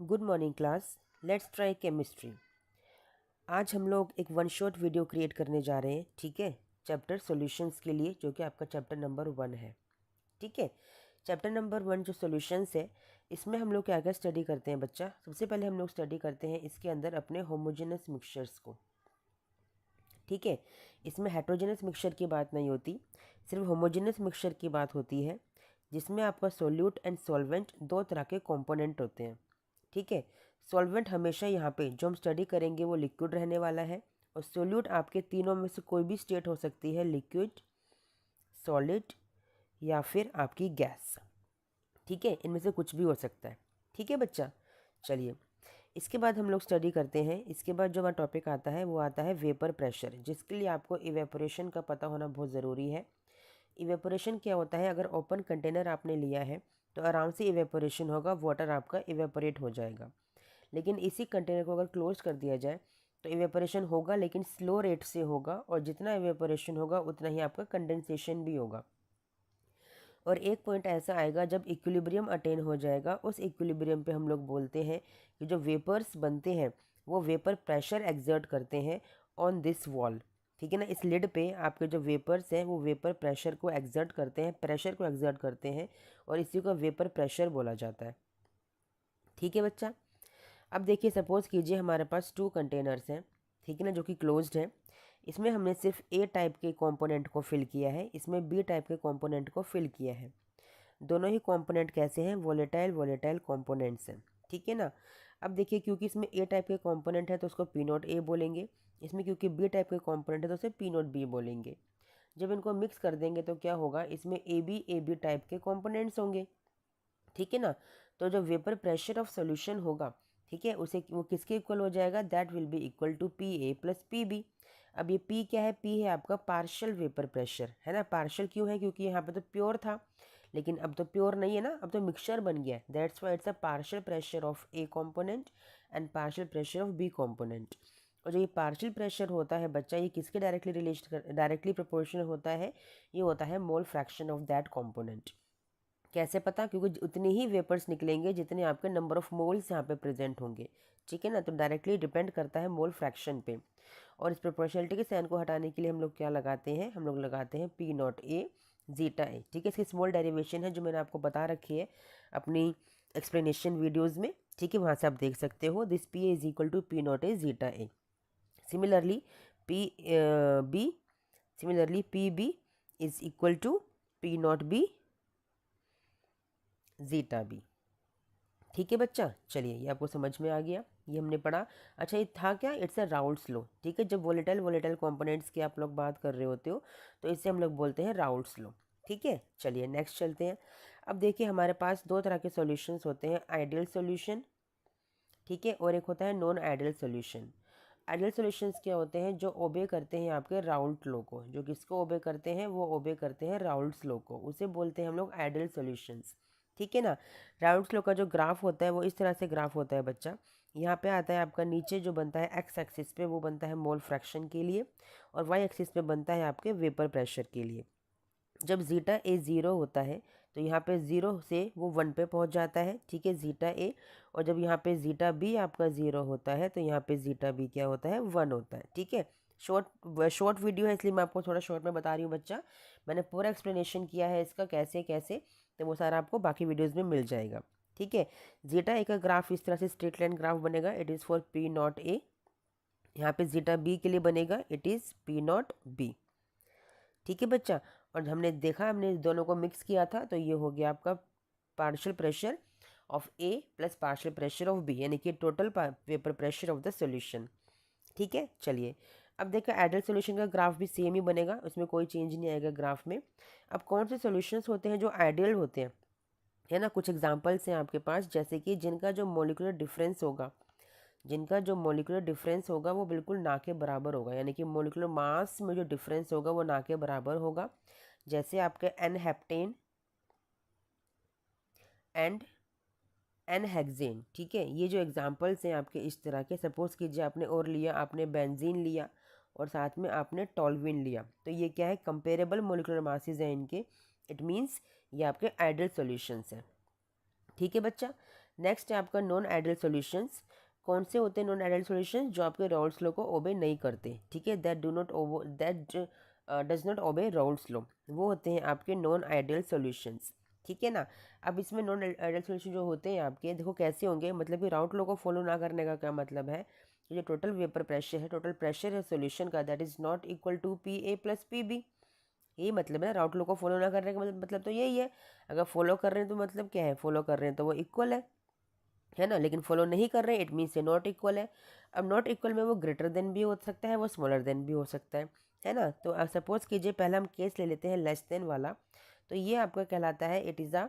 Good morning class. Let's try chemistry. आज हम लोग एक वन शॉट वीडियो क्रिएट करने जा रहे हैं, ठीक है, चैप्टर सॉल्यूशंस के लिए, जो कि आपका चैप्टर नंबर 1 है। ठीक है, चैप्टर नंबर 1 जो सॉल्यूशंस है, इसमें हम लोग क्या क्या स्टडी करते हैं बच्चा। सबसे पहले हम लोग स्टडी करते हैं इसके अंदर अपने होमोजेनस मिक्सचर्स को। ठीक है, इसमें हेट्रोजेनस मिक्सचर की बात नहीं होती, सिर्फ होमोजेनस मिक्सचर की बात होती है, जिसमें आपका सोल्यूट एंड सॉल्वेंट दो तरह के कंपोनेंट होते हैं। ठीक है, सॉल्वेंट हमेशा यहाँ पे जो हम स्टडी करेंगे वो लिक्विड रहने वाला है, और सोल्यूट आपके तीनों में से कोई भी स्टेट हो सकती है, लिक्विड, सॉलिड या फिर आपकी गैस। ठीक है, इनमें से कुछ भी हो सकता है। ठीक है बच्चा, चलिए इसके बाद हम लोग स्टडी करते हैं। इसके बाद जो हमारा टॉपिक आता है वो आता है वेपर प्रेशर, जिसके लिए आपको इवेपोरेशन का पता होना बहुत ज़रूरी है। इवेपोरेशन क्या होता है, अगर ओपन कंटेनर आपने लिया है तो आराम से इवेपोरेशन होगा, वाटर आपका इवेपोरेट हो जाएगा। लेकिन इसी कंटेनर को अगर क्लोज कर दिया जाए तो इवेपोरेशन होगा, लेकिन स्लो रेट से होगा, और जितना इवेपोरेशन होगा उतना ही आपका कंडेंसेशन भी होगा। और एक पॉइंट ऐसा आएगा जब इक्विलिब्रियम अटेन हो जाएगा, उस इक्विलिब्रियम पे हम लोग बोलते हैं कि जो वेपर्स बनते हैं वो वेपर प्रेशर एक्सर्ट करते हैं ऑन दिस वॉल। ठीक है ना, इस लिड पे आपके जो वेपर्स हैं वो वेपर प्रेशर को एक्सर्ट करते हैं, प्रेशर को एक्सर्ट करते हैं, और इसी को वेपर प्रेशर बोला जाता है। ठीक है बच्चा, अब देखिए सपोज़ कीजिए हमारे पास 2 कंटेनर्स हैं, ठीक है ना, जो कि क्लोज्ड हैं। इसमें हमने सिर्फ ए टाइप के कंपोनेंट को फिल किया है, इसमें बी टाइप के कंपोनेंट को फिल किया है। दोनों ही कंपोनेंट कैसे हैं, वोलेटाइल वोलेटाइल कंपोनेंट्स हैं। ठीक है ना, अब देखिए क्योंकि इसमें ए टाइप के कंपोनेंट है तो उसको पी नॉट ए बोलेंगे, इसमें क्योंकि बी टाइप के कंपोनेंट है तो उसे पी नॉट बी बोलेंगे। जब इनको मिक्स कर देंगे तो क्या होगा, इसमें ए बी टाइप के कंपोनेंट्स होंगे। ठीक है ना, तो जो वेपर प्रेशर ऑफ सोल्यूशन होगा, ठीक है, उसे वो किसके इक्वल हो जाएगा, that will be equal to P A plus P B. अब ये पी क्या है, पी है आपका पार्शियल वेपर प्रेशर, है ना। पार्शियल क्यों है, क्योंकि यहाँ पे तो प्योर था, लेकिन अब तो प्योर नहीं है ना, अब तो मिक्सचर बन गया है। That's why it's a partial pressure of A component and partial pressure of B component. और जो ये पार्शियल प्रेशर होता है बच्चा, ये किसके डायरेक्टली प्रोपोर्शनल होता है, ये होता है mole fraction of that component. कैसे पता, क्योंकि उतने ही वेपर्स निकलेंगे जितने आपके नंबर ऑफ मोल्स यहाँ पे प्रेजेंट होंगे। ठीक है ना, तो डायरेक्टली डिपेंड करता है मोल फ्रैक्शन पे। और इस प्रोपोर्शनलिटी के साइन को हटाने के लिए हम लोग क्या लगाते हैं, हम लोग लगाते हैं पी नॉट ए जीटा ए। ठीक है, इसकी स्मॉल डेरिवेशन है जो मैंने आपको बता रखी है अपनी एक्सप्लेनेशन वीडियोज़ में। ठीक है, वहाँ से आप देख सकते हो, this P A is equal to P naught A zeta A. Similarly P B similarly P B is equal to P naught B zeta B. ठीक है बच्चा, चलिए ये आपको समझ में आ गया, ये हमने पढ़ा। अच्छा, ये था क्या, इट्स अ राउल्ट्स लॉ। ठीक है, जब वोलेटाइल वोलेटाइल कंपोनेंट्स की आप लोग बात कर रहे होते हो तो इससे हम लोग बोलते हैं राउल्ट्स लॉ। ठीक है, चलिए नेक्स्ट चलते हैं। अब देखिए हमारे पास दो तरह के सॉल्यूशंस होते हैं, आइडियल सॉल्यूशन, ठीक है, और एक होता है non ideal solution. Ideal solutions क्या होते हैं, जो ओबे करते हैं आपके राउल्ट लॉ को। जो किसको ओबे करते हैं, वो ओबे करते हैं राउल्ट्स लॉ को, उसे बोलते हैं हम लोग आइडियल सॉल्यूशंस। ठीक है ना, राउल्ट्स लॉ का जो ग्राफ होता है वो इस तरह से ग्राफ होता है बच्चा। यहाँ पे आता है आपका, नीचे जो बनता है एक्स एक्सिस पे वो बनता है मोल फ्रैक्शन के लिए, और वाई एक्सिस पे बनता है आपके वेपर प्रेशर के लिए। जब जीटा ए ज़ीरो होता है तो यहाँ पे ज़ीरो से वो 1 पे पहुँच जाता है, ठीक है, जीटा ए। और जब यहाँ पे जीटा बी आपका ज़ीरो होता है तो यहाँ पे जीटा बी क्या होता है, 1 होता है। ठीक है, शॉर्ट वीडियो है इसलिए मैं आपको थोड़ा शॉर्ट में बता रही हूँ बच्चा। मैंने पूरा एक्सप्लेनेशन किया है इसका कैसे कैसे, तो वो सारा आपको बाकी वीडियोज़ में मिल जाएगा। ठीक है, जीटा ए का ग्राफ इस तरह से स्ट्रेट लाइन ग्राफ बनेगा, it is for P naught ए। यहाँ पे जीटा बी के लिए बनेगा, it is P naught B. ठीक है बच्चा, और हमने देखा, हमने दोनों को मिक्स किया था तो ये हो गया आपका partial pressure of A plus partial pressure of B, यानी कि total vapour pressure of the solution. ठीक है, चलिए अब देखो आइडियल सॉल्यूशन का ग्राफ भी सेम ही बनेगा, उसमें कोई चेंज नहीं आएगा ग्राफ में। अब कौन से सॉल्यूशंस होते हैं जो आइडियल होते हैं, है ना, कुछ एग्जांपल्स हैं आपके पास, जैसे कि जिनका जो मोलिकुलर डिफरेंस होगा, वो बिल्कुल ना के बराबर होगा, यानी कि मोलिकुलर मास में जो डिफरेंस होगा वो ना के बराबर होगा। जैसे आपके N heptane and N hexane. ठीक है, ये जो एग्जांपल्स हैं आपके इस तरह के, सपोज कीजिए आपने और लिया, आपने बेंजीन लिया और साथ में आपने टॉल्विन लिया, तो ये क्या है, कंपेरेबल मोलिकुलर मासेस हैं इनके, इट मीन्स ये आपके आइडियल सॉल्यूशंस हैं। ठीक है बच्चा, नेक्स्ट है आपका नॉन आइडियल सॉल्यूशंस। कौन से होते हैं नॉन आइडियल सॉल्यूशंस? जो आपके राउल्स लॉ को ओबे नहीं करते, ठीक है, that does not obey Raoult's law, वो होते हैं आपके नॉन आइडियल सॉल्यूशंस, ठीक है ना। अब इसमें नॉन आइडियल सॉल्यूशन जो होते हैं आपके, देखो कैसे होंगे, मतलब कि राउल्स लॉ को फॉलो ना करने का क्या मतलब है, कि जो टोटल वेपर प्रेशर है, टोटल प्रेशर है सॉल्यूशन का, that is not equal to PA + PB। यही मतलब है ना, राउल्स लॉ को फॉलो ना करने का मतलब तो यही है। अगर फॉलो कर रहे हैं तो मतलब क्या है, फॉलो कर रहे हैं तो वो इक्वल है ना, लेकिन फॉलो नहीं कर रहे हैं इट मीन्स ये नॉट इक्वल है। अब नॉट इक्वल में वो ग्रेटर देन भी हो सकता है, वो स्मॉलर देन भी हो सकता है ना। तो अब सपोज कीजिए पहला हम केस ले लेते हैं लेस देन वाला, तो ये आपका कहलाता है it is a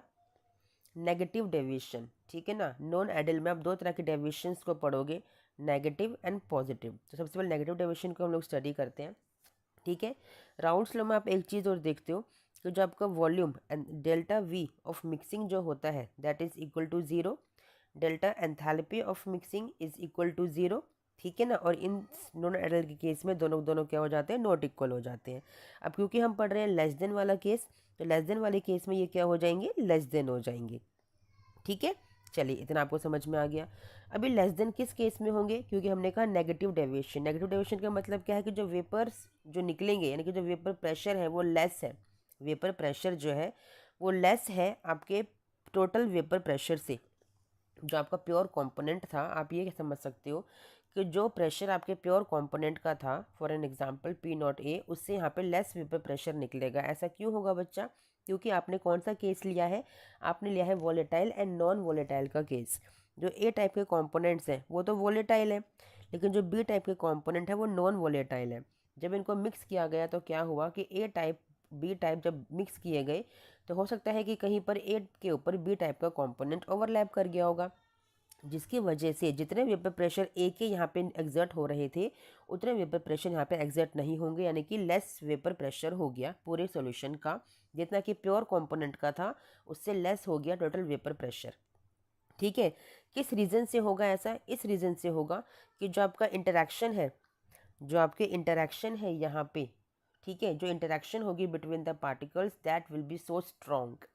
negative deviation, ठीक है ना। नॉन आइडियल में आप दो तरह के डेविएशंस को पढ़ोगे, नेगेटिव एंड पॉजिटिव। तो सबसे पहले नेगेटिव डेविएशन को हम लोग स्टडी करते हैं, ठीक है। राउल्स लॉ में आप एक चीज़ और देखते हो कि जो आपका volume and delta V of mixing जो होता है that is equal to 0, delta enthalpy of mixing is equal to 0, ठीक है ना। और इन नॉन आइडियल के केस में दोनों दोनों क्या हो जाते हैं, नॉट इक्वल हो जाते हैं। अब क्योंकि हम पढ़ रहे हैं लेस देन वाला केस, तो लेस देन वाले केस में ये क्या हो जाएंगे, लेस देन हो जाएंगे, ठीक है। चलिए इतना आपको समझ में आ गया। अभी लेस देन किस केस में होंगे, क्योंकि हमने कहा नेगेटिव डेविएशन। नेगेटिव डेविएशन का मतलब क्या है कि जो वेपर्स जो निकलेंगे, यानी कि जो वेपर प्रेशर है वो लेस है, वेपर प्रेशर जो है वो लेस है आपके टोटल वेपर प्रेशर से। जो आपका प्योर कंपोनेंट था, आप ये समझ सकते हो कि जो प्रेशर आपके प्योर कंपोनेंट का था, फॉर एन एग्जांपल P0A, उससे यहाँ पे लेस वेपर प्रेशर निकलेगा। ऐसा क्यों होगा बच्चा? क्योंकि आपने कौन सा केस लिया है, आपने लिया है वोलेटाइल एंड नॉन वोलेटाइल का केस। जो ए टाइप के कॉम्पोनेंट्स हैं वो तो वोलेटाइल है, लेकिन जो बी टाइप के कॉम्पोनेंट है वो नॉन वोलेटाइल है। जब इनको मिक्स किया गया तो क्या हुआ कि ए टाइप बी टाइप जब मिक्स किए गए, तो हो सकता है कि कहीं पर ए के ऊपर बी टाइप का कॉम्पोनेंट ओवरलैप कर गया होगा, जिसकी वजह से जितने वेपर प्रेशर ए के यहाँ पे एग्जर्ट हो रहे थे उतने वेपर प्रेशर यहाँ पे एग्जर्ट नहीं होंगे, यानी कि लेस वेपर प्रेशर हो गया पूरे सॉल्यूशन का। जितना कि प्योर कंपोनेंट का था उससे लेस हो गया टोटल वेपर प्रेशर, ठीक है। किस रीज़न से होगा ऐसा? इस रीज़न से होगा कि जो आपका इंटरेक्शन है, जो आपके इंटरेक्शन है यहाँ पे, ठीक है, जो इंटरेक्शन होगी between the particles that will B so strong,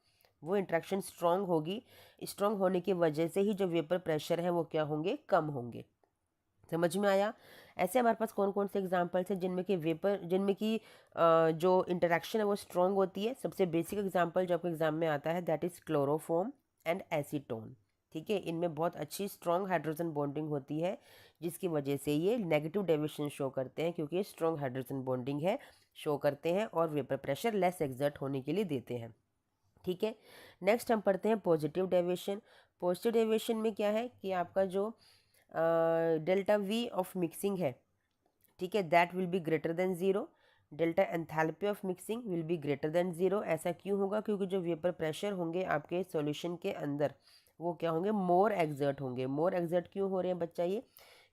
वो इंटरेक्शन स्ट्रॉन्ग होगी। स्ट्रॉन्ग होने की वजह से ही जो वेपर प्रेशर है वो क्या होंगे, कम होंगे। समझ में आया? ऐसे हमारे पास कौन कौन से एग्जांपल्स हैं जिनमें कि वेपर, जिनमें कि जो इंटरेक्शन है वो स्ट्रॉन्ग होती है। सबसे बेसिक एग्जांपल जो आपके एग्जाम में आता है that is chloroform and acetone, ठीक है। इनमें बहुत अच्छी स्ट्रॉन्ग हाइड्रोजन बॉन्डिंग होती है, जिसकी वजह से ये नेगेटिव डेविएशन शो करते हैं, क्योंकि ये स्ट्रॉन्ग हाइड्रोजन बॉन्डिंग है, शो करते हैं और वेपर प्रेशर लेस एग्जर्ट होने के लिए देते हैं, ठीक है। नेक्स्ट हम पढ़ते हैं पॉजिटिव डेविएशन। पॉजिटिव डेविएशन में क्या है कि आपका जो डेल्टा V ऑफ मिक्सिंग है, ठीक है, that will be greater than 0, delta enthalpy of mixing will be greater than 0। ऐसा क्यों होगा? क्योंकि जो वेपर प्रेशर होंगे आपके सॉल्यूशन के अंदर वो क्या होंगे, मोर एग्जर्ट होंगे। मोर एग्जर्ट क्यों हो रहे हैं बच्चा? ये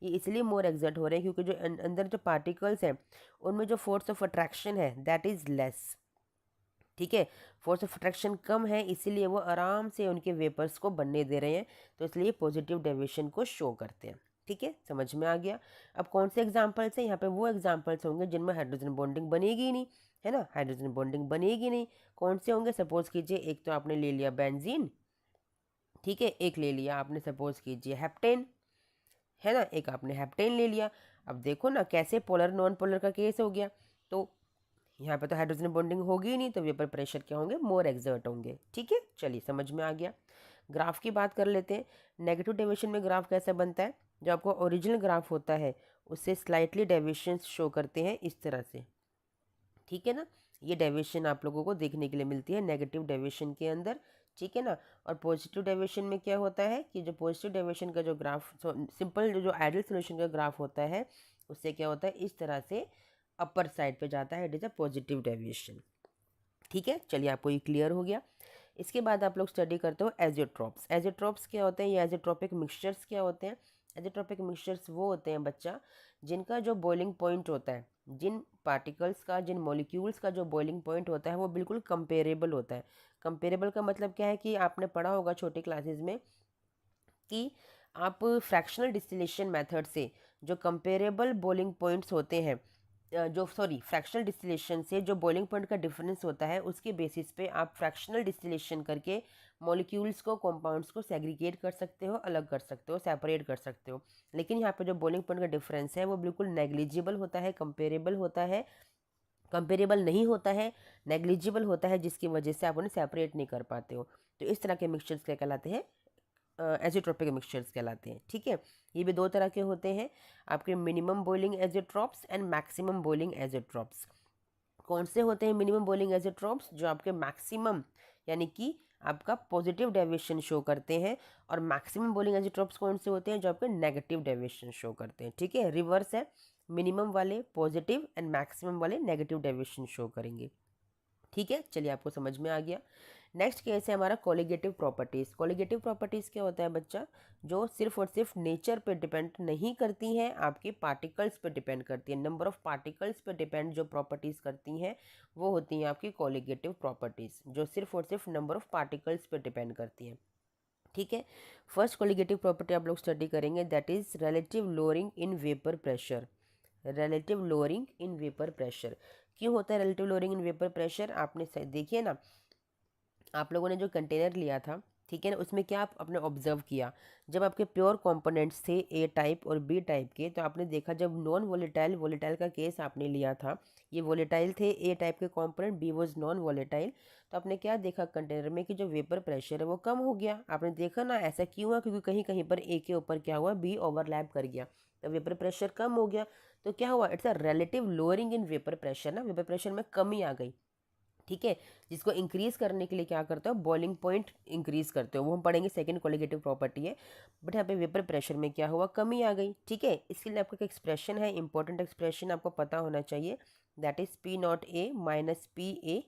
इसलिए मोर एग्जर्ट हो रहे हैं क्योंकि जो अंदर जो पार्टिकल्स हैं उनमें जो फोर्स ऑफ अट्रैक्शन है दैट इज़ लेस, ठीक है। फोर्स ऑफ अट्रैक्शन कम है, इसीलिए वो आराम से उनके वेपर्स को बनने दे रहे हैं, तो इसलिए पॉजिटिव डेविएशन को शो करते हैं, ठीक है। समझ में आ गया? अब कौन से एग्जांपल्स हैं यहाँ पे? वो एग्जांपल्स होंगे जिनमें हाइड्रोजन बॉन्डिंग बनेगी ही नहीं, है ना, हाइड्रोजन बॉन्डिंग बनेगी नहीं। कौन से होंगे? सपोज कीजिए एक तो आपने ले लिया बेंजीन, ठीक है, एक ले लिया आपने सपोज कीजिए हेप्टेन, है ना, एक आपने हेप्टेन ले लिया। अब देखो ना कैसे पोलर नॉन पोलर का केस हो गया, तो यहाँ पे तो हाइड्रोजन बॉन्डिंग होगी ही नहीं, तो वेपर प्रेशर क्या होंगे, मोर एग्जर्ट होंगे, ठीक है। चलिए समझ में आ गया। ग्राफ की बात कर लेते हैं। नेगेटिव डेविएशन में ग्राफ कैसा बनता है? जो आपको ओरिजिनल ग्राफ होता है उससे स्लाइटली डेविएशन शो करते हैं इस तरह से, ठीक है ना। ये डेविएशन आप लोगों को देखने के लिए मिलती है नेगेटिव डेविएशन के अंदर, ठीक है ना। और पॉजिटिव डेविएशन में क्या होता है कि जो पॉजिटिव डेविएशन का जो ग्राफ, सिंपल जो आइडियल सॉल्यूशन का ग्राफ होता है उससे क्या होता है, इस तरह से अपर साइड पे जाता है, it is a positive deviation, ठीक है। चलिए आपको ये क्लियर हो गया। इसके बाद आप लोग स्टडी करते हो एजियोट्रॉप्स। एजियोट्रॉप्स क्या होते हैं? ये एजियोट्रॉपिक मिक्सचर्स क्या होते हैं? एजियोट्रॉपिक मिक्सचर्स वो होते हैं बच्चा जिनका जो बॉइलिंग पॉइंट होता है, जिन पार्टिकल्स का, जिन मॉलिक्यूल्स का जो बॉइलिंग पॉइंट होता है वो बिल्कुल कंपेरेबल होता है। कंपेरेबल का मतलब क्या है कि आपने पढ़ा होगा छोटी क्लासेस में कि आप फ्रैक्शनल डिस्टिलेशन मेथड से जो कंपेरेबल बॉइलिंग पॉइंट्स होते हैं जो फ्रैक्शनल डिस्टिलेशन से जो बॉइलिंग पॉइंट का डिफरेंस होता है उसके बेसिस पे आप फ्रैक्शनल डिस्टिलेशन करके मॉलिक्यूल्स को, कंपाउंड्स को सेग्रीगेट कर सकते हो, अलग कर सकते हो, सेपरेट कर सकते हो। लेकिन यहाँ पे जो बॉइलिंग पॉइंट का डिफरेंस है वो बिल्कुल नेग्लिजिबल होता है, कंपेरेबल होता है, कंपेरेबल नहीं होता है, नेग्लिजिबल होता है, जिसकी वजह से आप उन्हें सेपरेट नहीं कर पाते हो। तो इस तरह के मिक्सचर्स क्या कहलाते हैं? एजिट्रोपिक मिक्सचर्स कहलाते हैं। ठीक है, ये भी दो तरह के होते हैं, आपके minimum boiling azeotropes and maximum boiling azeotropes. कौन से होते हैं मिनिमम बॉइलिंग एजिट्रॉप्स? जो आपके मैक्सिमम यानी कि आपका पॉजिटिव डेविएशन शो करते हैं, और मैक्सिमम बॉइलिंग एजिट्रॉप्स कौन से होते हैं? जो आपके नेगेटिव डेविएशन शो करते हैं। ठीक है, रिवर्स है, मिनिमम वाले पॉजिटिव एंड मैक्सिमम वाले नेगेटिव डेविएशन शो करेंगे। ठीक है, चलिए आपको समझ में आ गया। नेक्स्ट केस है हमारा कोलिगेटिव प्रॉपर्टीज़। कोलिगेटिव प्रॉपर्टीज़ क्या होता है बच्चा? जो सिर्फ और सिर्फ नेचर पे डिपेंड नहीं करती हैं, आपके पार्टिकल्स पे डिपेंड करती है, नंबर ऑफ पार्टिकल्स पे डिपेंड जो प्रॉपर्टीज़ करती हैं वो होती हैं आपकी कोलिगेटिव प्रॉपर्टीज़, जो सिर्फ और सिर्फ नंबर ऑफ पार्टिकल्स पे डिपेंड करती हैं। ठीक है, फर्स्ट कोलिगेटिव प्रॉपर्टी आप लोग स्टडी करेंगे, that is relative lowering in vapour pressure. Relative lowering in vapour pressure. क्यों होता है relative lowering in vapour pressure? आपने देखिए ना, आप लोगों ने जो कंटेनर लिया था, ठीक है ना, उसमें क्या आप आपने ऑब्जर्व किया, जब आपके प्योर कंपोनेंट्स थे ए टाइप और बी टाइप के, तो आपने देखा जब नॉन वोलेटाइल वोलेटाइल का केस आपने लिया था, ये वोलेटाइल थे ए टाइप के component, B was non volatile, तो आपने क्या देखा कंटेनर में कि जो वेपर प्रेशर है वो कम हो गया। आपने देखा ना ऐसा क्यों हुआ? क्योंकि कहीं कहीं पर ए के ऊपर क्या हुआ, बी ओवरलैप कर गया, तो वेपर प्रेशर कम हो गया। तो क्या हुआ? It's a relative lowering in vapour pressure ना, वेपर प्रेशर में कमी आ गई। ठीक है, जिसको इंक्रीज करने के लिए क्या करते हो? बॉइलिंग पॉइंट इंक्रीज करते हो, वो हम पढ़ेंगे, सेकंड कोलिगेटिव प्रॉपर्टी है। बट यहाँ पे वेपर प्रेशर में क्या हुआ? कमी आ गई। ठीक है, इसके लिए आपका एक एक्सप्रेशन है, इंपॉर्टेंट एक्सप्रेशन आपको पता होना चाहिए, that is P naught A minus P A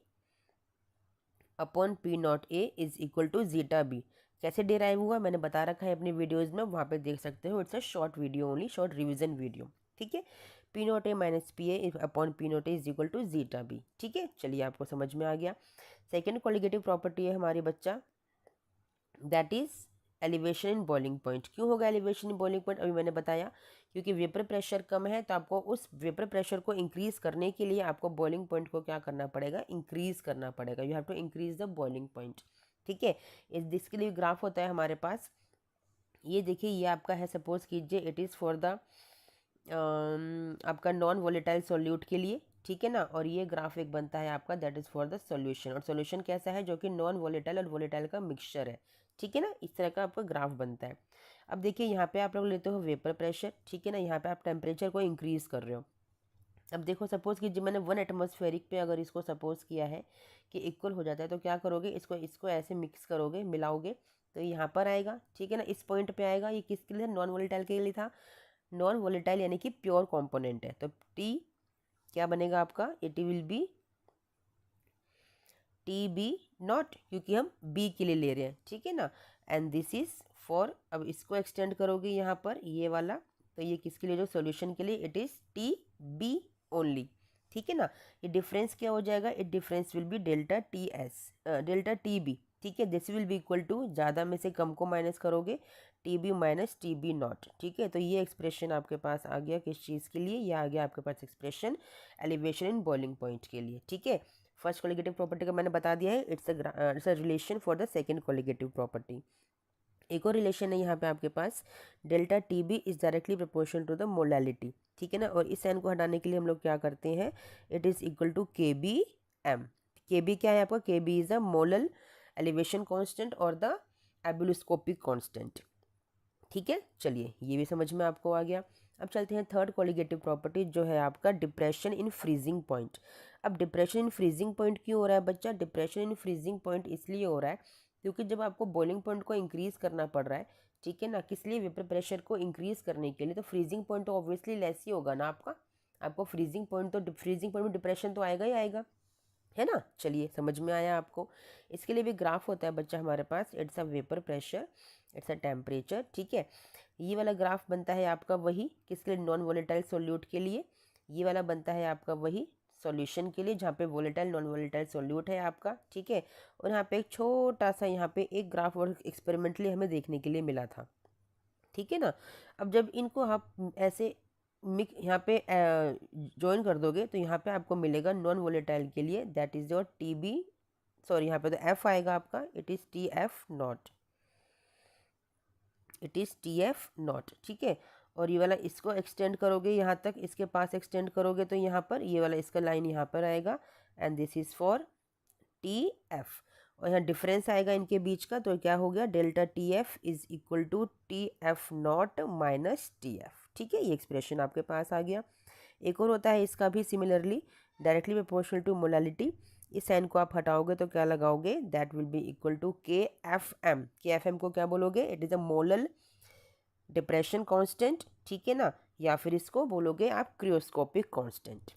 upon P naught A is equal to zeta B. कैसे डिराइव हुआ मैंने बता रखा है अपनी वीडियोज़ में, वहाँ पे देख सकते हो, it's a short video only, short revision video. ठीक है, P naught A minus P A upon P naught A is equal to zeta B. ठीक है, चलिए आपको समझ में आ गया। सेकेंड कोलिगेटिव प्रॉपर्टी है हमारी बच्चा, that is elevation in boiling point. क्यों होगा एलिवेशन इन बॉइलिंग पॉइंट? अभी मैंने बताया, क्योंकि वेपर प्रेशर कम है, तो आपको उस वेपर प्रेशर को इंक्रीज करने के लिए आपको बॉइलिंग पॉइंट को क्या करना पड़ेगा? इंक्रीज करना पड़ेगा, you have to increase the boiling point. ठीक है, इसके लिए ग्राफ होता है हमारे पास, ये देखिए, ये आपका है, सपोज कीजिए इट इज़ फॉर द आपका नॉन वोलेटाइल सॉल्यूट के लिए। ठीक है ना, और ये ग्राफ एक बनता है आपका, that is for the solution, और सॉल्यूशन कैसा है? जो कि नॉन वोलेटाइल और वोलेटाइल का मिक्सचर है। ठीक है ना, इस तरह का आपका ग्राफ बनता है। अब देखिए यहाँ पे आप लोग लेते हो वेपर प्रेशर, ठीक है ना, यहाँ पे आप टेम्परेचर को इंक्रीज कर रहे हो। अब देखो, सपोज कीजिए मैंने 1 एटमॉस्फेरिक पे अगर इसको सपोज किया है कि इक्वल हो जाता है, तो क्या करोगे? इसको इसको ऐसे मिक्स करोगे, मिलाओगे, तो यहाँ पर आएगा। ठीक है ना, इस पॉइंट पे आएगा। ये किसके लिए? नॉन वोलेटाइल के लिए था। नॉन वोलेटाइल यानी कि प्योर कंपोनेंट है, तो टी क्या बनेगा आपका? It will be T B naught, क्योंकि हम बी के लिए ले रहे हैं। ठीक है ना, एंड दिस इज फॉर, अब इसको एक्सटेंड करोगे यहाँ पर ये वाला, तो ये किसके लिए? जो सॉल्यूशन के लिए, it is T B only. ठीक है ना, ये डिफरेंस क्या हो जाएगा? It difference will be delta T S, delta T B. ठीक है, this will be equal to, ज़्यादा में से कम को माइनस करोगे, T B minus T B naught. ठीक है, तो ये एक्सप्रेशन आपके पास आ गया किस चीज़ के लिए? ये आ गया आपके पास expression elevation in boiling point के लिए। ठीक है, फर्स्ट कोलिगेटिव प्रॉपर्टी का मैंने बता दिया है, it's a relation for the second colligative property. एक और रिलेशन है यहाँ पे आपके पास, delta T B is directly proportional to the molality. ठीक है ना, और इस साइन को हटाने के लिए हम लोग क्या करते हैं? It is equal to K B M. K B क्या है आपका? K B is the molal elevation constant और द एब्यूलोस्कोपिक कांस्टेंट। ठीक है, चलिए ये भी समझ में आपको आ गया। अब चलते हैं थर्ड कोलिगेटिव प्रॉपर्टी, जो है आपका डिप्रेशन इन फ्रीजिंग पॉइंट। अब डिप्रेशन इन फ्रीजिंग पॉइंट क्यों हो रहा है बच्चा? डिप्रेशन इन फ्रीजिंग पॉइंट इसलिए हो रहा है क्योंकि जब आपको बॉइलिंग पॉइंट को इंक्रीज करना पड़ रहा है, ठीक है ना, किस लिए? वेपर प्रेशर को इंक्रीज करने के लिए, तो फ्रीजिंग पॉइंट तो ऑब्वियसली लेस ही होगा ना आपका। आपको फ्रीजिंग पॉइंट में डिप्रेशन तो आएगा ही आएगा, है ना। चलिए समझ में आया आपको। इसके लिए भी ग्राफ होता है बच्चा हमारे पास, it's a vapour pressure, it's a temperature. ठीक है, ये वाला ग्राफ बनता है आपका वही किसके लिए? नॉन वोलेटाइल सोल्यूट के लिए। ये वाला बनता है आपका वही सॉल्यूशन के लिए, जहाँ पे वोलेटाइल नॉन वोलेटाइल सोल्यूट है आपका। ठीक है, और यहाँ पे एक छोटा सा यहाँ पे एक ग्राफ और एक्सपेरिमेंटली हमें देखने के लिए मिला था। ठीक है ना, अब जब इनको आप ऐसे यहाँ पे ज्वाइन कर दोगे तो यहाँ पे आपको मिलेगा नॉन वोलेटाइल के लिए, that is your TB, sorry यहाँ पे तो F आएगा आपका, it is TF not, it is TF not, ठीक है। और ये वाला इसको एक्सटेंड करोगे यहाँ तक, इसके पास एक्सटेंड करोगे तो यहाँ पर ये वाला इसका लाइन यहाँ पर आएगा, and this is for TF। और यहाँ डिफरेंस आएगा इनके बीच का, तो क्या हो गया, delta TF is equal to TF naught minus TF, ठीक है। ये एक्सप्रेशन आपके पास आ गया। एक और होता है इसका भी similarly, directly proportional to molality. इस साइन को आप हटाओगे तो क्या लगाओगे, that will be equal to KFM। KFM को क्या बोलोगे, it is a molal depression constant, ठीक है ना, या फिर इसको बोलोगे आप क्रियोस्कोपिक कांस्टेंट,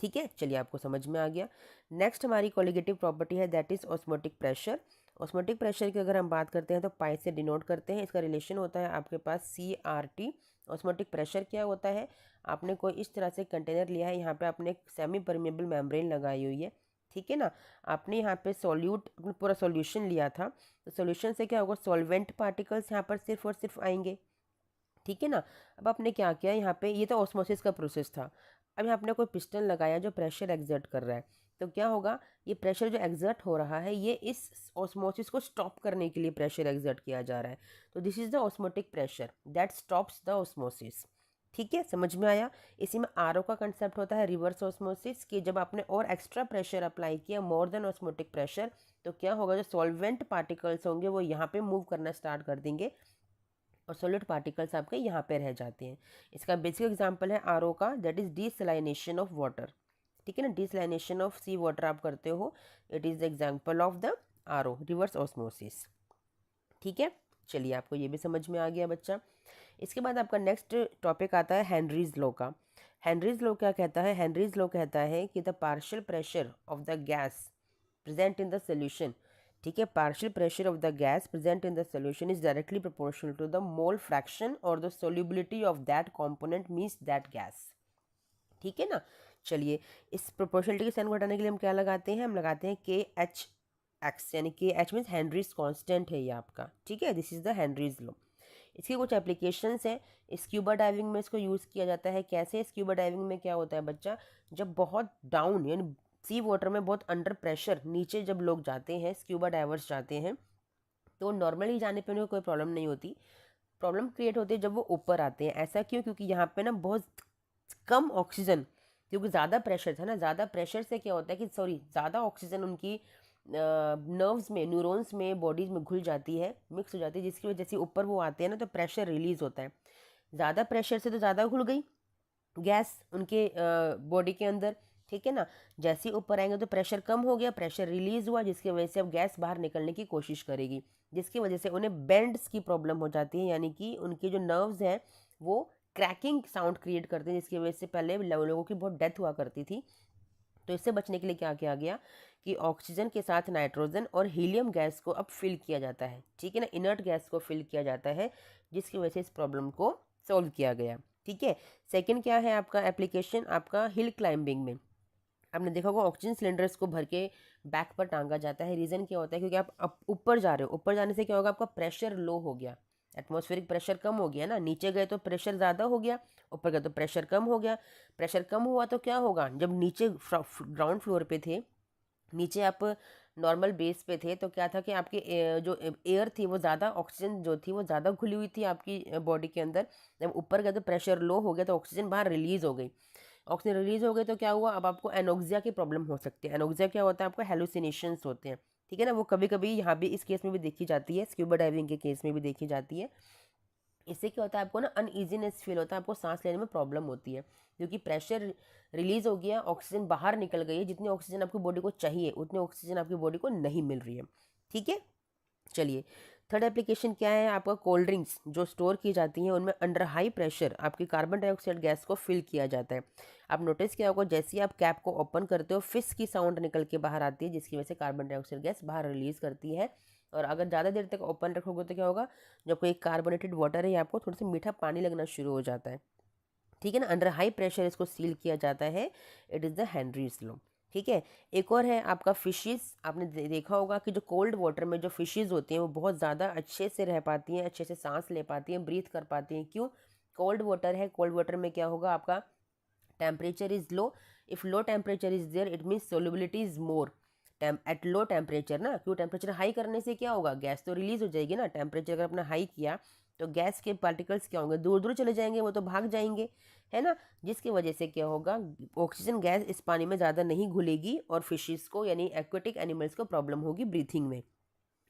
ठीक है। चलिए आपको समझ में आ गया। नेक्स्ट हमारी कोलिगेटिव प्रॉपर्टी है, that is osmotic pressure. Osmotic pressure की अगर हम बात करते हैं तो पाई से डिनोट करते हैं, इसका रिलेशन होता है आपके पास CRT। ऑस्मोटिक प्रेशर क्या होता है, आपने कोई इस तरह से कंटेनर लिया है, यहाँ पे आपने एक सेमी परमेबल मेम्ब्रेन लगाई हुई है, ठीक है ना। आपने यहाँ पे सॉल्यूट पूरा सॉल्यूशन लिया था, तो सॉल्यूशन से क्या होगा, सॉल्वेंट पार्टिकल्स यहाँ पर सिर्फ और सिर्फ आएंगे, ठीक है ना। अब आपने क्या किया यहाँ पे, ये तो ऑस्मोसिस का प्रोसेस था। अब यहाँ आपने कोई पिस्टन लगाया जो प्रेशर एग्जर्ट कर रहा है, तो क्या होगा, ये प्रेशर जो एग्जर्ट हो रहा है ये इस ऑस्मोसिस को स्टॉप करने के लिए प्रेशर एग्जर्ट किया जा रहा है, तो this is the osmotic pressure that stops the osmosis, ठीक है। समझ में आया। इसी में RO का कंसेप्ट होता है रिवर्स ऑस्मोसिस, कि जब आपने और एक्स्ट्रा प्रेशर अप्लाई किया मोर देन ऑस्मोटिक प्रेशर, तो क्या होगा, जो सॉल्वेंट पार्टिकल्स होंगे वो यहाँ पे मूव करना स्टार्ट कर देंगे और सॉलिड पार्टिकल्स आपके यहाँ पे रह जाते हैं। इसका बेसिक एग्जांपल है RO का, दैट इज डिसलाइनेशन ऑफ वाटर, ठीक है ना। डिसलाइनेशन ऑफ सी वाटर आप करते हो, it is the example of the RO, reverse osmosis, ठीक है। चलिए आपको ये भी समझ में आ गया बच्चा। इसके बाद आपका नेक्स्ट टॉपिक आता है हेनरीज लॉ का। हेनरीज लॉ क्या कहता है, हेनरीज लॉ कहता है कि the partial pressure of the gas present in the solution, ठीक है, partial pressure of the gas present in the solution is directly proportional to the mole fraction और the solubility of that component means that gas, ठीक है ना। चलिए इस proportionality के sign को हटाने के लिए हम क्या लगाते हैं, हम लगाते हैं KH(x), यानी KH मीन्स हेनरीज कांस्टेंट है ये आपका, ठीक है। This is the Henry's law. इसकी कुछ एप्लीकेशंस हैं, स्क्यूबा डाइविंग में इसको यूज़ किया जाता है। कैसे, स्क्यूबा डाइविंग में क्या होता है बच्चा, जब बहुत डाउन यानी सी वाटर में बहुत अंडर प्रेशर नीचे जब लोग जाते हैं, स्क्यूबा डाइवर्स जाते हैं, तो नॉर्मली जाने पे उन्हें कोई प्रॉब्लम नहीं होती। प्रॉब्लम क्रिएट होती है जब वो ऊपर आते हैं। ऐसा क्यों, क्योंकि यहाँ पे ना बहुत कम ऑक्सीजन, क्योंकि ज़्यादा प्रेशर था ना, ज़्यादा प्रेशर से क्या होता है कि सॉरी ज़्यादा ऑक्सीजन उनकी नर्व्स में, न्यूरॉन्स में, बॉडीज में घुल जाती है, मिक्स हो जाती है, जिसकी वजह से ऊपर वो आते हैं ना तो प्रेशर रिलीज होता है। ज़्यादा प्रेशर से तो ज़्यादा घुल गई गैस उनके बॉडी के अंदर, ठीक है ना। जैसे ही ऊपर आएंगे तो प्रेशर कम हो गया, प्रेशर रिलीज हुआ, जिसकी वजह से अब गैस बाहर निकलने की कोशिश करेगी, जिसकी वजह से उन्हें बेंड्स की प्रॉब्लम हो जाती है, यानी कि उनके जो नर्व्स हैं वो क्रैकिंग साउंड क्रिएट करते हैं, जिसकी वजह से पहले लोगों की बहुत डेथ हुआ करती थी। तो इससे बचने के लिए क्या किया गया कि ऑक्सीजन के साथ नाइट्रोजन और हीलियम गैस को अब फिल किया जाता है, ठीक है ना, इनर्ट गैस को फिल किया जाता है, जिसकी वजह से इस प्रॉब्लम को सॉल्व किया गया, ठीक है। सेकंड क्या है आपका एप्लीकेशन, आपका हिल क्लाइंबिंग में आपने देखा होगा ऑक्सीजन सिलेंडर्स को भर के बैक पर टांगा जाता है। रीज़न क्या होता है, क्योंकि आप ऊपर जा रहे हो, ऊपर जाने से क्या होगा, आपका प्रेशर लो हो गया, एटमॉस्फेरिक प्रेशर कम हो गया ना, नीचे गए तो प्रेशर ज़्यादा हो गया, ऊपर गए तो प्रेशर कम हो गया। प्रेशर कम हुआ तो क्या होगा, जब नीचे ग्राउंड फ्लोर पे थे, नीचे आप नॉर्मल बेस पे थे, तो क्या था कि आपकी जो एयर थी वो ज़्यादा, ऑक्सीजन जो थी वो ज़्यादा घुली हुई थी आपकी बॉडी के अंदर। जब ऊपर गए तो प्रेशर लो हो गया, तो ऑक्सीजन बाहर रिलीज़ हो गई। ऑक्सीजन रिलीज हो गई तो क्या हुआ, अब आपको एनोक्सिया की प्रॉब्लम हो सकती है। एनोक्सिया क्या होता है, आपको हेलुसिनेशंस होते हैं, ठीक है ना। वो कभी कभी यहाँ भी इस केस में भी देखी जाती है, स्क्यूबा डाइविंग के केस में भी देखी जाती है। इससे क्या होता है, आपको ना अनईजीनेस फील होता है, आपको सांस लेने में प्रॉब्लम होती है, क्योंकि प्रेशर रिलीज हो गया, ऑक्सीजन बाहर निकल गई है, जितनी ऑक्सीजन आपकी बॉडी को चाहिए उतनी ऑक्सीजन आपकी बॉडी को नहीं मिल रही है, ठीक है। चलिए थर्ड एप्लीकेशन क्या है आपका, कोल्ड ड्रिंक्स जो स्टोर की जाती हैं उनमें अंडर हाई प्रेशर आपकी कार्बन डाइऑक्साइड गैस को फिल किया जाता है। आप नोटिस किया होगा, जैसे ही आप कैप को ओपन करते हो फिस की साउंड निकल के बाहर आती है, जिसकी वजह से कार्बन डाइऑक्साइड गैस बाहर रिलीज करती है। और अगर ज़्यादा देर तक ओपन रखोगे तो क्या होगा, जब कोई कार्बोनेटेड वाटर है आपको थोड़ा सा मीठा पानी लगना शुरू हो जाता है, ठीक है ना। अंडर हाई प्रेशर इसको सील किया जाता है, it is the Henry's law, ठीक है। एक और है आपका फिशेस। आपने देखा होगा कि जो कोल्ड वाटर में जो फिशेस होती हैं वो बहुत ज़्यादा अच्छे से रह पाती हैं, अच्छे से सांस ले पाती हैं, ब्रीथ कर पाती हैं। क्यों, कोल्ड वाटर है, कोल्ड वाटर में क्या होगा, आपका temperature is low, if low temperature is there it means solubility is more at low temperature ना, क्यों टेम्परेचर हाई करने से क्या होगा, गैस तो रिलीज हो जाएगी ना, टेम्परेचर अगर अपना हाई किया तो गैस के पार्टिकल्स क्या होंगे, दूर दूर चले जाएंगे, वो तो भाग जाएंगे, है ना, जिसकी वजह से क्या होगा, ऑक्सीजन गैस इस पानी में ज़्यादा नहीं घुलेगी और फिशेस को यानी एक्वेटिक एनिमल्स को प्रॉब्लम होगी ब्रीथिंग में।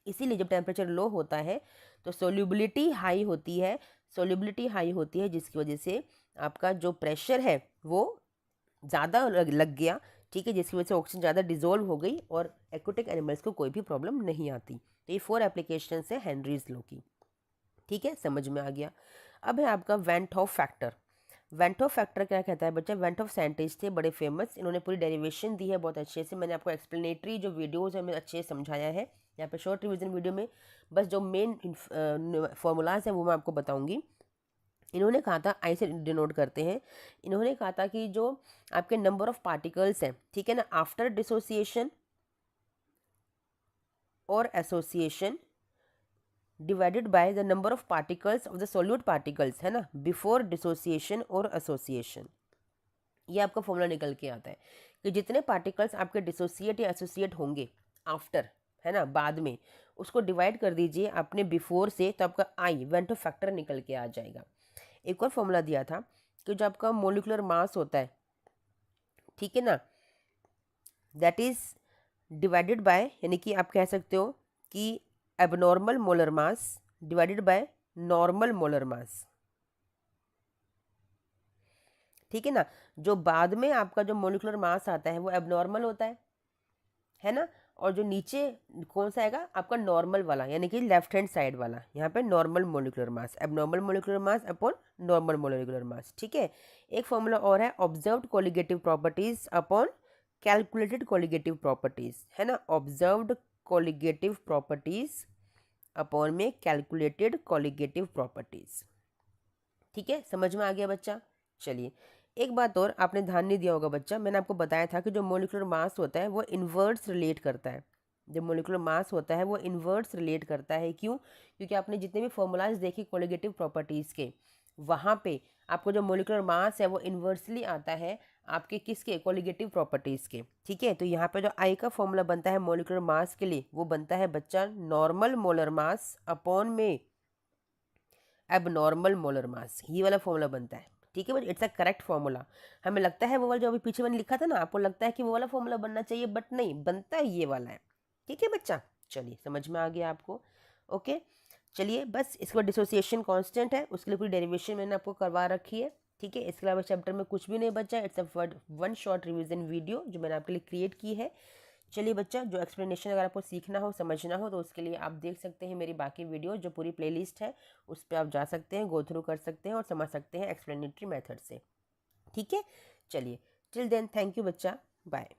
इसीलिए जब टेम्परेचर लो होता है तो सोल्यूबिलिटी हाई होती है, सोल्यूबिलिटी हाई होती है जिसकी वजह से आपका जो प्रेशर है वो ज़्यादा लग गया, ठीक है, जिसकी वजह से ऑक्सीजन ज़्यादा डिजोल्व हो गई और एक्वेटिक एनिमल्स को कोई भी प्रॉब्लम नहीं आती। तो ये 4 एप्लीकेशन है हेनरीज लॉ की, ठीक है, समझ में आ गया। अब है आपका went half factor. Went half factor क्या कहता है बच्चा, वेंट हॉफ साइंटिस्ट थे बड़े फेमस, इन्होंने पूरी डेरिवेशन दी है बहुत अच्छे से, मैंने आपको एक्सप्लेनेटरी जो वीडियोज़ है मैं अच्छे से समझाया है, यहाँ पे शॉर्ट रिवीजन वीडियो में बस जो मेन फॉर्मूलाज हैं वो मैं आपको बताऊंगी। इन्होंने कहा था, आई से डिनोट करते हैं, इन्होंने कहा था कि जो आपके नंबर ऑफ पार्टिकल्स हैं, ठीक है ना, आफ्टर डिसोसिएशन और association divided by the number of particles of the solute particles, है ना, बिफोर डिसोसिएशन और एसोसिएशन, ये आपका फॉर्मूला निकल के आता है कि जितने पार्टिकल्स आपके डिसोसिएट या एसोसिएट होंगे आफ्टर, है ना, बाद में, उसको डिवाइड कर दीजिए आपने बिफोर से, तो आपका आई वेंट ऑफ फैक्टर निकल के आ जाएगा। एक और फॉर्मूला दिया था कि जो आपका मोलिकुलर मास होता है, ठीक है ना, दैट इज डिवाइडेड बाय, यानी कि आप कह सकते हो कि abnormal molar mass divided by normal molar mass, ठीक है ना, जो बाद में आपका जो मोलिकुलर मास आता है वो एबनॉर्मल होता है ना, और जो नीचे कौन सा आएगा आपका नॉर्मल वाला, यानी कि लेफ्ट हैंड साइड वाला, यहाँ पे normal molecular mass, abnormal molecular mass upon normal molecular mass, ठीक है। एक फॉर्मूला और है, observed colligative properties upon calculated colligative properties, है ना, ऑब्जर्व्ड कोलिगेटिव प्रॉपर्टीज अपॉन में कैलकुलेटेड कोलिगेटिव प्रॉपर्टीज, ठीक है, समझ में आ गया बच्चा। चलिए एक बात और आपने ध्यान नहीं दिया होगा बच्चा, मैंने आपको बताया था कि जो मोलिकुलर मास होता है वो इन्वर्स रिलेट करता है, जो मोलिकुलर मास होता है वो इन्वर्स रिलेट करता है, क्यों, क्योंकि आपने जितने भी फॉर्मूलाज देखे कोलिगेटिव प्रॉपर्टीज़ के, वहाँ पे आपको जो मोलिकुलर मास है वो इन्वर्सली आता है आपके किसके, कोलिगेटिव प्रॉपर्टीज़ के, ठीक है। तो यहाँ पे जो आई का फॉर्मूला बनता है मोलिकुलर मास के लिए वो बनता है बच्चा नॉर्मल मोलर मास अपॉन में एबनॉर्मल मोलर मास, ये वाला फॉर्मूला बनता है, ठीक है but it's a correct formula. हमें लगता है वो वाला जो अभी पीछे मैंने लिखा था ना, आपको लगता है कि वो वाला फॉर्मूला बनना चाहिए, बट नहीं, बनता है ये वाला है, ठीक है बच्चा। चलिए समझ में आ गया आपको, ओके। चलिए बस इसके बाद डिसोसिएशन कांस्टेंट है, उसके लिए पूरी डेरिवेशन मैंने आपको करवा रखी है, ठीक है। इसके अलावा चैप्टर में कुछ भी नहीं बचा, it's a one short revision video जो मैंने आपके लिए क्रिएट की है। चलिए बच्चा, जो एक्सप्लेनेशन अगर आपको सीखना हो समझना हो तो उसके लिए आप देख सकते हैं मेरी बाकी वीडियो, जो पूरी प्लेलिस्ट है उस पर आप जा सकते हैं, गो थ्रू कर सकते हैं और समझ सकते हैं एक्सप्लेनेटरी मेथड से, ठीक है। चलिए टिल देन थैंक यू बच्चा, बाय।